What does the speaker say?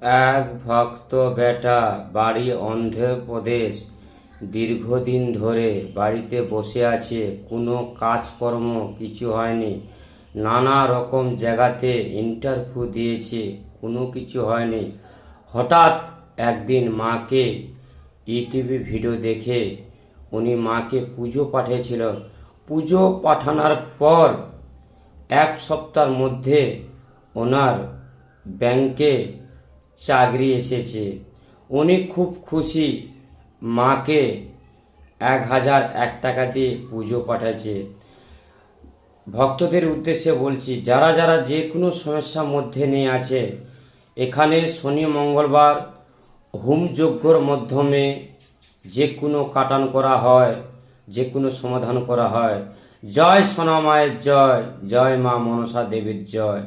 এক ভক্ত বেটা বাড়ি অন্ধ্রপ্রদেশ দীর্ঘদিন ধরে বাড়িতে বসে আছে, কোনো কাজকর্ম কিছু হয়নি। নানা রকম জায়গাতে ইন্টারভিউ দিয়েছে, কোনো কিছু হয়নি। হঠাৎ একদিন মাকে ইউটিউবে ভিডিও দেখে উনি মাকে পুজো পাঠিয়েছিল। পুজো পাঠানোর পর এক সপ্তাহের মধ্যে ওনার ব্যাংকে চাকরি এসেছে। উনি খুব খুশি, মাকে 1001 টাকা দিয়ে পুজো পাঠাচ্ছে। ভক্তদের উদ্দেশ্যে বলছি, যারা যারা যে কোনো সমস্যার মধ্যে নিয়ে আছে, এখানে শনি মঙ্গলবার হোম যজ্ঞর মাধ্যমে যে কোনো কাটান করা হয়, যে কোনো সমাধান করা হয়। জয় সোনা মায়ের জয়, জয় মা মনসা দেবীর জয়।